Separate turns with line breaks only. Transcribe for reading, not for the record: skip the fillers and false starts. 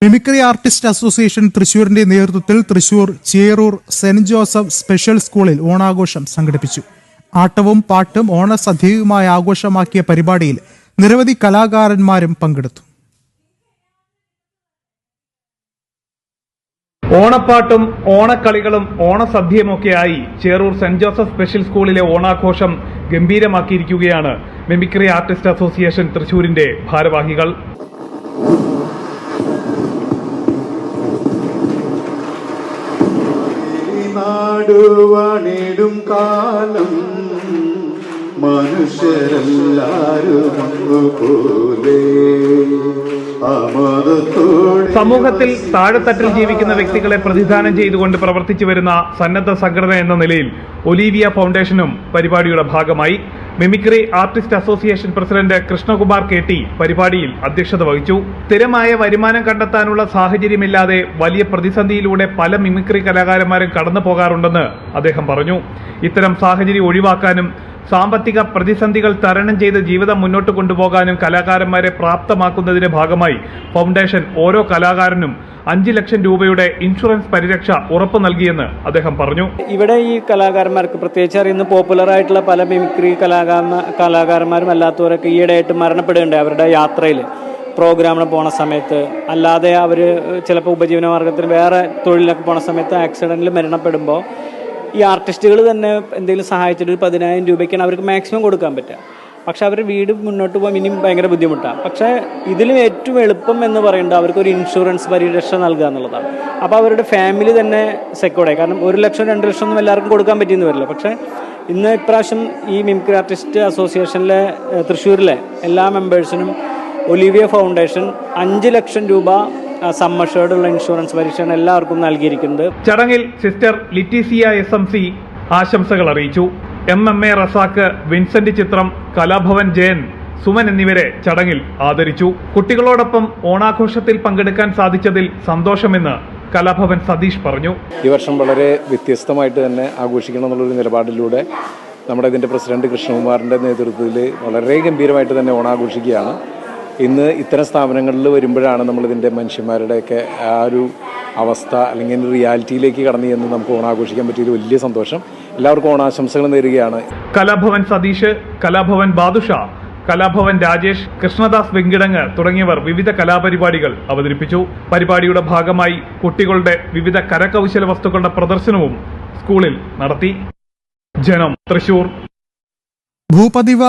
Mimicry artist association തൃശൂരിന്റെ നേതൃത്വത്തിൽ Thrissur Cherur saint Joseph special സ്കൂളിൽ ഓണാഘോഷം സംഘടിപ്പിച്ചു. ആട്ടവും പാട്ടും ഓണസദ്യയുമായി ആഘോഷമാക്കിയ പരിപാടിയിൽ നിരവധി കലാകാരന്മാരും പങ്കെടുത്തു.
ഓണപ്പാട്ടും ഓണക്കളികളും ഓണസദ്യയുമൊക്കെയായി ചേറൂർ സെന്റ് ജോസഫ് സ്പെഷ്യൽ സ്കൂളിലെ ഓണാഘോഷം ഗംഭീരമാക്കിയിരിക്കുകയാണ് മിമിക്രി ആർട്ടിസ്റ്റ് അസോസിയേഷൻ തൃശൂരിന്റെ ഭാരവാഹികൾ.
നാടുവാണിടും കാലം മനുഷ്യരെല്ലാരും ഒന്നുപോലെ
സമൂഹത്തിൽ താഴെത്തട്ടിൽ ജീവിക്കുന്ന വ്യക്തികളെ പ്രതിദാനം ചെയ്തുകൊണ്ട് പ്രവർത്തിച്ചു വരുന്ന സന്നദ്ധ സംഘടന എന്ന നിലയിൽ ഒലീവിയ ഫൗണ്ടേഷനും പരിപാടിയുടെ ഭാഗമായി. Mimicry artist association president Krishnakumar KT പരിപാടിയിൽ അധ്യക്ഷത വഹിച്ചു. സ്ഥിരമായ വരുമാനം കണ്ടെത്താനുള്ള സാഹചര്യമില്ലാതെ വലിയ പ്രതിസന്ധിയിലൂടെ പല മിമിക്രി കലാകാരന്മാരും കടന്നു പോകാറുണ്ടെന്ന് അദ്ദേഹം പറഞ്ഞു. ഇത്തരം സാഹചര്യം ഒഴിവാക്കാനും സാമ്പത്തിക പ്രതിസന്ധികൾ തരണം ചെയ്ത് ജീവിതം മുന്നോട്ട് കൊണ്ടുപോകാനും കലാകാരന്മാരെ പ്രാപ്തമാക്കുന്നതിന്റെ ഭാഗമായി ഫൗണ്ടേഷൻ ഓരോ കലാകാരനും 5 ലക്ഷം രൂപയുടെ ഇൻഷുറൻസ് പരിരക്ഷ ഉറപ്പു നൽകിയെന്ന് അദ്ദേഹം പറഞ്ഞു.
ഇവിടെ ഈ കലാകാരന്മാർക്ക് പ്രത്യേകിച്ച് അറിയുന്ന പോപ്പുലർ ആയിട്ടുള്ള പല മിമിക്രി കലാകാരന്മാരും അല്ലാത്തവരൊക്കെ ഈയിടെയായിട്ട് മരണപ്പെടുകയുണ്ട്. അവരുടെ യാത്രയിൽ പ്രോഗ്രാമിന് പോണ സമയത്ത്, അല്ലാതെ അവർ ചിലപ്പോൾ ഉപജീവന മാർഗത്തിന് വേറെ തൊഴിലൊക്കെ പോണ സമയത്ത് ആക്സിഡന്റിൽ മരണപ്പെടുമ്പോൾ ഈ ആർട്ടിസ്റ്റുകൾ തന്നെ എന്തെങ്കിലും സഹായിച്ചിട്ട് 10,000 രൂപയ്ക്കാണ് അവർക്ക് മാക്സിമം കൊടുക്കാൻ പറ്റുക. പക്ഷെ അവരുടെ വീട് മുന്നോട്ട് പോകാൻ ഇനിയും ഭയങ്കര ബുദ്ധിമുട്ടാണ്. പക്ഷേ ഇതിലും ഏറ്റവും എളുപ്പം എന്ന് പറയുന്നത് അവർക്കൊരു ഇൻഷുറൻസ് പരിരക്ഷ നൽകുക എന്നുള്ളതാണ്. അപ്പോൾ അവരുടെ ഫാമിലി തന്നെ സെക്യൂർഡായി. കാരണം 1 ലക്ഷം 2 ലക്ഷം ഒന്നും എല്ലാവർക്കും കൊടുക്കാൻ പറ്റിയെന്ന് വരില്ല. പക്ഷേ ഇപ്രാവശ്യം ഈ മിമിക്രി ആർട്ടിസ്റ്റ് അസോസിയേഷനിലെ തൃശ്ശൂരിലെ എല്ലാ മെമ്പേഴ്സിനും ഒലിവിയ ഫൗണ്ടേഷൻ 5 ലക്ഷം രൂപ സമ്മഷേർഡുള്ള ഇൻഷുറൻസ് പരിരക്ഷയാണ് എല്ലാവർക്കും നൽകിയിരിക്കുന്നത്.
ചടങ്ങിൽ സിസ്റ്റർ ലിറ്റീസിയ SMC ആശംസകൾ അറിയിച്ചു. MMA റസാക്ക്, വിൻസെന്റ് ചിത്രം, കലാഭവൻ ജയൻ, സുമൻ എന്നിവരെ ചടങ്ങിൽ ആദരിച്ചു. കുട്ടികളോടൊപ്പം ഓണാഘോഷത്തിൽ പങ്കെടുക്കാൻ സാധിച്ചതിൽ സന്തോഷമെന്ന് കലാഭവൻ സതീഷ് പറഞ്ഞു.
ഈ വർഷം വളരെ വ്യത്യസ്തമായിട്ട് തന്നെ ആഘോഷിക്കണം എന്നുള്ളൊരു നിലപാടിലൂടെ നമ്മുടെ ഇതിൻ്റെ പ്രസിഡന്റ് കൃഷ്ണകുമാറിൻ്റെ നേതൃത്വത്തിൽ വളരെ ഗംഭീരമായിട്ട് തന്നെ ഓണാഘോഷിക്കുകയാണ്. ഇന്ന് ഇത്തരം സ്ഥാപനങ്ങളിൽ വരുമ്പോഴാണ് നമ്മളിതിൻ്റെ മനുഷ്യന്മാരുടെയൊക്കെ ആ ഒരു അവസ്ഥ അല്ലെങ്കിൽ റിയാലിറ്റിയിലേക്ക് കടന്നു ചെന്ന് നമുക്ക് ഓണാഘോഷിക്കാൻ പറ്റിയൊരു വലിയ സന്തോഷം. എല്ലാവർക്കും ഓണാശംസകൾ നേരുകയാണ്.
കലാഭവൻ സതീഷ്, കലാഭവൻ ബാദുഷ, കലാഭവൻ രാജേഷ്, കൃഷ്ണദാസ് വെങ്കിടങ്ങ് തുടങ്ങിയവർ വിവിധ കലാപരിപാടികൾ അവതരിപ്പിച്ചു. പരിപാടിയുടെ ഭാഗമായി കുട്ടികളുടെ വിവിധ കരകൗശല വസ്തുക്കളുടെ പ്രദർശനവും സ്കൂളിൽ നടത്തി. ജനം, തൃശൂർ.
ഭൂപതിവ